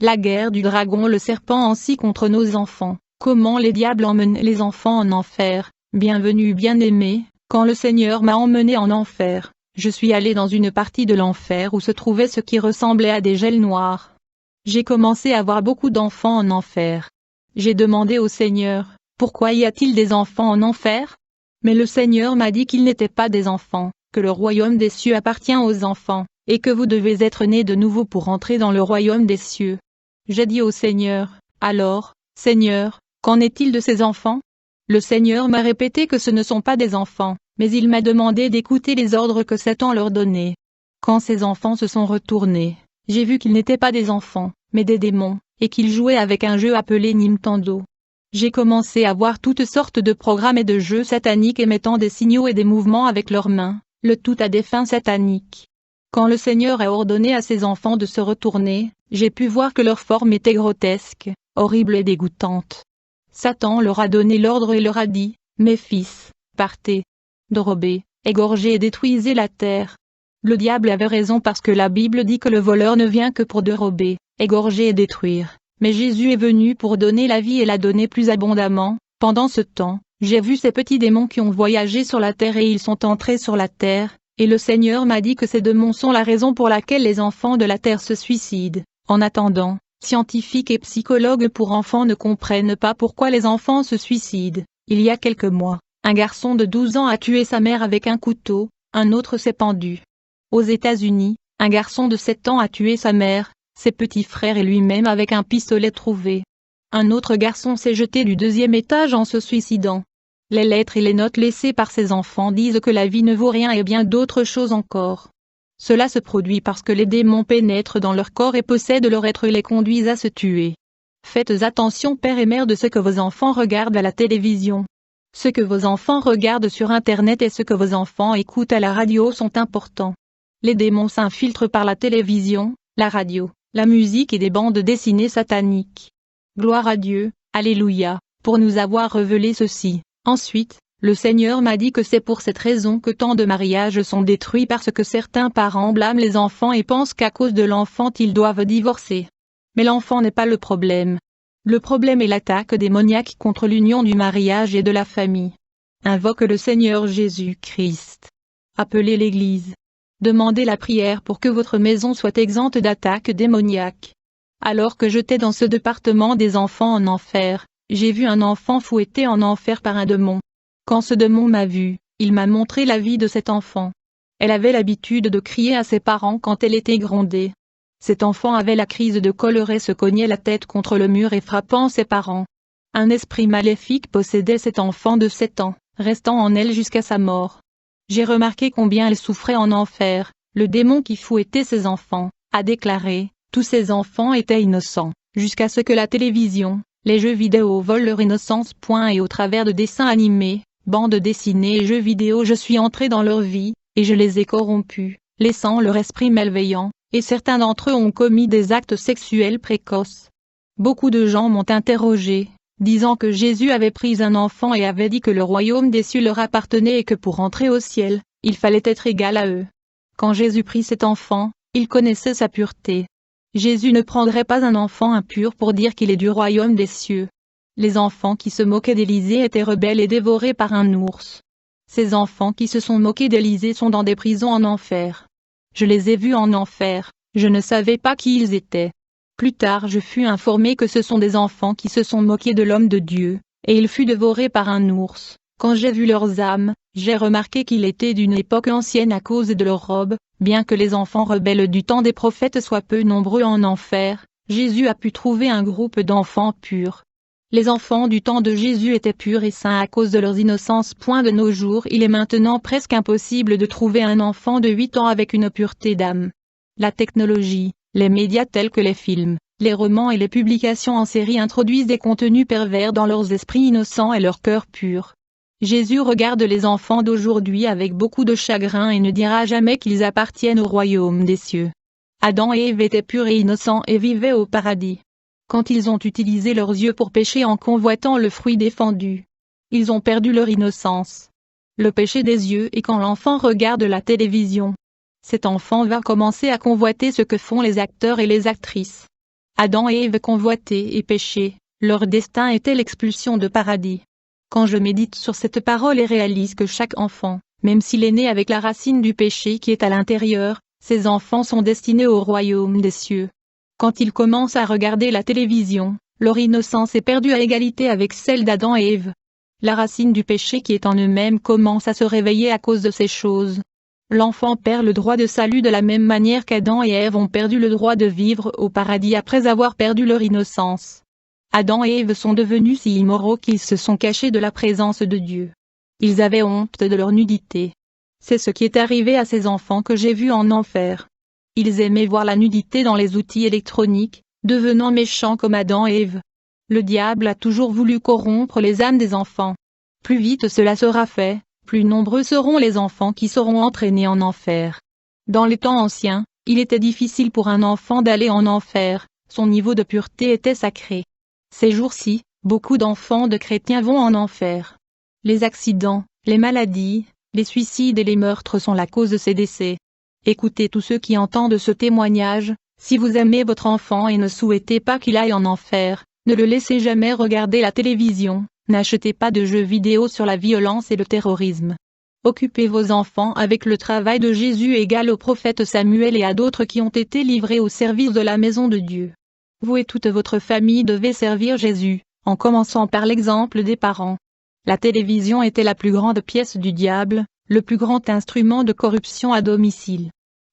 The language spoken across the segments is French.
La guerre du dragon, le serpent ainsi contre nos enfants. Comment les diables emmènent les enfants en enfer. Bienvenue bien-aimé, quand le Seigneur m'a emmené en enfer, je suis allé dans une partie de l'enfer où se trouvait ce qui ressemblait à des gels noirs. J'ai commencé à voir beaucoup d'enfants en enfer. J'ai demandé au Seigneur, pourquoi y a-t-il des enfants en enfer? Mais le Seigneur m'a dit qu'ils n'étaient pas des enfants, que le royaume des cieux appartient aux enfants, et que vous devez être nés de nouveau pour entrer dans le royaume des cieux. J'ai dit au Seigneur, alors, Seigneur, qu'en est-il de ces enfants? Le Seigneur m'a répété que ce ne sont pas des enfants, mais il m'a demandé d'écouter les ordres que Satan leur donnait. Quand ces enfants se sont retournés, j'ai vu qu'ils n'étaient pas des enfants, mais des démons, et qu'ils jouaient avec un jeu appelé Nintendo. J'ai commencé à voir toutes sortes de programmes et de jeux sataniques émettant des signaux et des mouvements avec leurs mains, le tout à des fins sataniques. Quand le Seigneur a ordonné à ses enfants de se retourner, j'ai pu voir que leur forme était grotesque, horrible et dégoûtante. Satan leur a donné l'ordre et leur a dit, « Mes fils, partez, dérobez, égorgez et détruisez la terre. » Le diable avait raison parce que la Bible dit que le voleur ne vient que pour dérober, égorger et détruire. Mais Jésus est venu pour donner la vie et la donner plus abondamment. Pendant ce temps, j'ai vu ces petits démons qui ont voyagé sur la terre et ils sont entrés sur la terre, et le Seigneur m'a dit que ces démons sont la raison pour laquelle les enfants de la terre se suicident. En attendant, scientifiques et psychologues pour enfants ne comprennent pas pourquoi les enfants se suicident. Il y a quelques mois, un garçon de 12 ans a tué sa mère avec un couteau, un autre s'est pendu. Aux États-Unis, un garçon de 7 ans a tué sa mère, ses petits frères et lui-même avec un pistolet trouvé. Un autre garçon s'est jeté du 2e étage en se suicidant. Les lettres et les notes laissées par ces enfants disent que la vie ne vaut rien et bien d'autres choses encore. Cela se produit parce que les démons pénètrent dans leur corps et possèdent leur être et les conduisent à se tuer. Faites attention père et mère de ce que vos enfants regardent à la télévision. Ce que vos enfants regardent sur Internet et ce que vos enfants écoutent à la radio sont importants. Les démons s'infiltrent par la télévision, la radio, la musique et des bandes dessinées sataniques. Gloire à Dieu, Alléluia, pour nous avoir révélé ceci. Ensuite, le Seigneur m'a dit que c'est pour cette raison que tant de mariages sont détruits parce que certains parents blâment les enfants et pensent qu'à cause de l'enfant ils doivent divorcer. Mais l'enfant n'est pas le problème. Le problème est l'attaque démoniaque contre l'union du mariage et de la famille. Invoque le Seigneur Jésus-Christ. Appelez l'Église. Demandez la prière pour que votre maison soit exempte d'attaques démoniaques. Alors que j'étais dans ce département des enfants en enfer, j'ai vu un enfant fouetté en enfer par un démon. Quand ce démon m'a vu, il m'a montré la vie de cet enfant. Elle avait l'habitude de crier à ses parents quand elle était grondée. Cet enfant avait la crise de colère et se cognait la tête contre le mur et frappant ses parents. Un esprit maléfique possédait cet enfant de 7 ans, restant en elle jusqu'à sa mort. J'ai remarqué combien elle souffrait en enfer. Le démon qui fouettait ses enfants a déclaré, tous ces enfants étaient innocents, jusqu'à ce que la télévision, les jeux vidéo volent leur innocence. Et au travers de dessins animés, bandes dessinées et jeux vidéo je suis entré dans leur vie, et je les ai corrompus, laissant leur esprit malveillant, et certains d'entre eux ont commis des actes sexuels précoces. Beaucoup de gens m'ont interrogé, disant que Jésus avait pris un enfant et avait dit que le royaume des cieux leur appartenait et que pour entrer au ciel, il fallait être égal à eux. Quand Jésus prit cet enfant, il connaissait sa pureté. Jésus ne prendrait pas un enfant impur pour dire qu'il est du royaume des cieux. Les enfants qui se moquaient d'Élisée étaient rebelles et dévorés par un ours. Ces enfants qui se sont moqués d'Élisée sont dans des prisons en enfer. Je les ai vus en enfer, je ne savais pas qui ils étaient. Plus tard je fus informé que ce sont des enfants qui se sont moqués de l'homme de Dieu, et il fut dévoré par un ours. Quand j'ai vu leurs âmes, j'ai remarqué qu'ils étaient d'une époque ancienne à cause de leurs robes. Bien que les enfants rebelles du temps des prophètes soient peu nombreux en enfer, Jésus a pu trouver un groupe d'enfants purs. Les enfants du temps de Jésus étaient purs et saints à cause de leur innocence. De nos jours il est maintenant presque impossible de trouver un enfant de 8 ans avec une pureté d'âme. La technologie, les médias tels que les films, les romans et les publications en série introduisent des contenus pervers dans leurs esprits innocents et leurs cœurs purs. Jésus regarde les enfants d'aujourd'hui avec beaucoup de chagrin et ne dira jamais qu'ils appartiennent au royaume des cieux. Adam et Ève étaient purs et innocents et vivaient au paradis. Quand ils ont utilisé leurs yeux pour pécher en convoitant le fruit défendu, ils ont perdu leur innocence. Le péché des yeux est quand l'enfant regarde la télévision. Cet enfant va commencer à convoiter ce que font les acteurs et les actrices. Adam et Ève convoitaient et péchaient, leur destin était l'expulsion de paradis. Quand je médite sur cette parole et réalise que chaque enfant, même s'il est né avec la racine du péché qui est à l'intérieur, ces enfants sont destinés au royaume des cieux. Quand ils commencent à regarder la télévision, leur innocence est perdue à égalité avec celle d'Adam et Ève. La racine du péché qui est en eux-mêmes commence à se réveiller à cause de ces choses. L'enfant perd le droit de salut de la même manière qu'Adam et Ève ont perdu le droit de vivre au paradis après avoir perdu leur innocence. Adam et Ève sont devenus si immoraux qu'ils se sont cachés de la présence de Dieu. Ils avaient honte de leur nudité. C'est ce qui est arrivé à ces enfants que j'ai vus en enfer. Ils aimaient voir la nudité dans les outils électroniques, devenant méchants comme Adam et Ève. Le diable a toujours voulu corrompre les âmes des enfants. Plus vite cela sera fait, plus nombreux seront les enfants qui seront entraînés en enfer. Dans les temps anciens, il était difficile pour un enfant d'aller en enfer, son niveau de pureté était sacré. Ces jours-ci, beaucoup d'enfants de chrétiens vont en enfer. Les accidents, les maladies, les suicides et les meurtres sont la cause de ces décès. Écoutez tous ceux qui entendent ce témoignage, si vous aimez votre enfant et ne souhaitez pas qu'il aille en enfer, ne le laissez jamais regarder la télévision, n'achetez pas de jeux vidéo sur la violence et le terrorisme. Occupez vos enfants avec le travail de Jésus égal au prophète Samuel et à d'autres qui ont été livrés au service de la maison de Dieu. Vous et toute votre famille devez servir Jésus, en commençant par l'exemple des parents. La télévision était la plus grande pièce du diable, le plus grand instrument de corruption à domicile.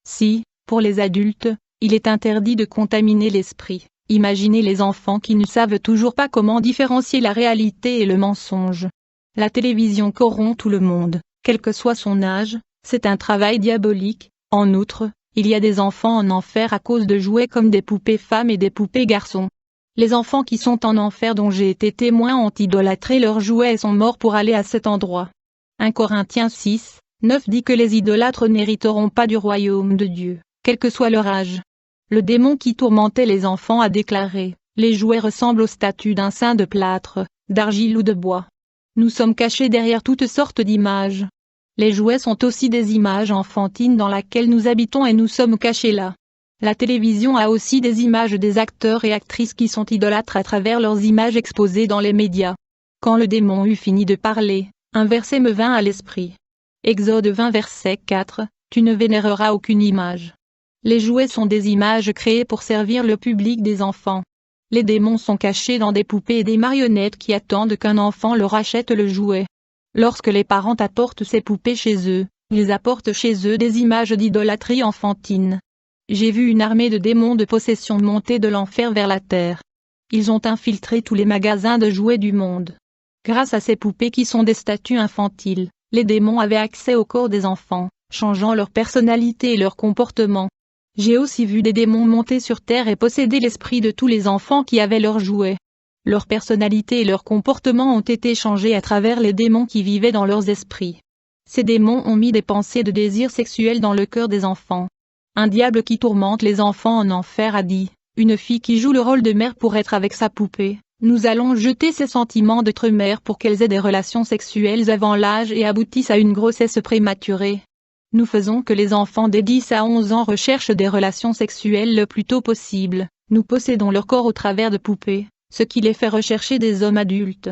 Si, pour les adultes, il est interdit de contaminer l'esprit, imaginez les enfants qui ne savent toujours pas comment différencier la réalité et le mensonge. La télévision corrompt tout le monde, quel que soit son âge, c'est un travail diabolique. En outre, il y a des enfants en enfer à cause de jouets comme des poupées femmes et des poupées garçons. Les enfants qui sont en enfer dont j'ai été témoin ont idolâtré leurs jouets et sont morts pour aller à cet endroit. 1 Corinthiens 6, 9 dit que les idolâtres n'hériteront pas du royaume de Dieu, quel que soit leur âge. Le démon qui tourmentait les enfants a déclaré, « Les jouets ressemblent aux statues d'un saint de plâtre, d'argile ou de bois. Nous sommes cachés derrière toutes sortes d'images. Les jouets sont aussi des images enfantines dans lesquelles nous habitons et nous sommes cachés là. La télévision a aussi des images des acteurs et actrices qui sont idolâtres à travers leurs images exposées dans les médias. Quand le démon eut fini de parler, un verset me vint à l'esprit. Exode 20 verset 4, « Tu ne vénéreras aucune image. » Les jouets sont des images créées pour servir le public des enfants. Les démons sont cachés dans des poupées et des marionnettes qui attendent qu'un enfant leur achète le jouet. Lorsque les parents apportent ces poupées chez eux, ils apportent chez eux des images d'idolâtrie enfantine. J'ai vu une armée de démons de possession monter de l'enfer vers la terre. Ils ont infiltré tous les magasins de jouets du monde. Grâce à ces poupées qui sont des statues infantiles, les démons avaient accès au corps des enfants, changeant leur personnalité et leur comportement. J'ai aussi vu des démons monter sur terre et posséder l'esprit de tous les enfants qui avaient leurs jouets. Leur personnalité et leur comportement ont été changés à travers les démons qui vivaient dans leurs esprits. Ces démons ont mis des pensées de désir sexuel dans le cœur des enfants. Un diable qui tourmente les enfants en enfer a dit, une fille qui joue le rôle de mère pour être avec sa poupée, nous allons jeter ses sentiments d'être mère pour qu'elles aient des relations sexuelles avant l'âge et aboutissent à une grossesse prématurée. Nous faisons que les enfants des 10 à 11 ans recherchent des relations sexuelles le plus tôt possible, nous possédons leur corps au travers de poupées, ce qui les fait rechercher des hommes adultes.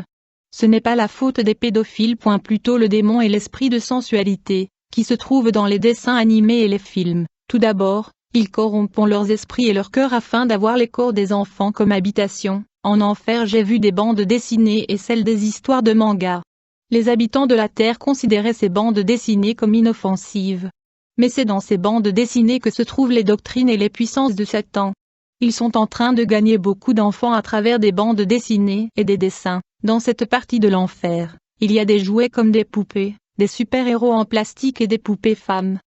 Ce n'est pas la faute des pédophiles. Plutôt le démon et l'esprit de sensualité, qui se trouvent dans les dessins animés et les films. Tout d'abord, ils corrompent leurs esprits et leur cœur afin d'avoir les corps des enfants comme habitation. En enfer j'ai vu des bandes dessinées et celles des histoires de manga. Les habitants de la Terre considéraient ces bandes dessinées comme inoffensives. Mais c'est dans ces bandes dessinées que se trouvent les doctrines et les puissances de Satan. Ils sont en train de gagner beaucoup d'enfants à travers des bandes dessinées et des dessins. Dans cette partie de l'enfer, il y a des jouets comme des poupées, des super-héros en plastique et des poupées femmes.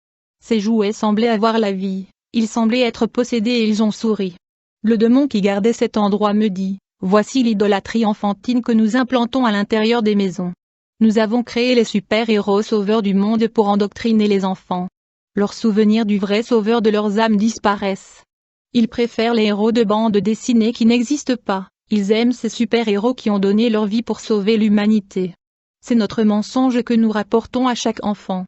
Ces jouets semblaient avoir la vie, ils semblaient être possédés et ils ont souri. Le démon qui gardait cet endroit me dit, « Voici l'idolâtrie enfantine que nous implantons à l'intérieur des maisons. Nous avons créé les super-héros sauveurs du monde pour endoctriner les enfants. Leurs souvenirs du vrai sauveur de leurs âmes disparaissent. Ils préfèrent les héros de bandes dessinées qui n'existent pas, ils aiment ces super-héros qui ont donné leur vie pour sauver l'humanité. C'est notre mensonge que nous rapportons à chaque enfant.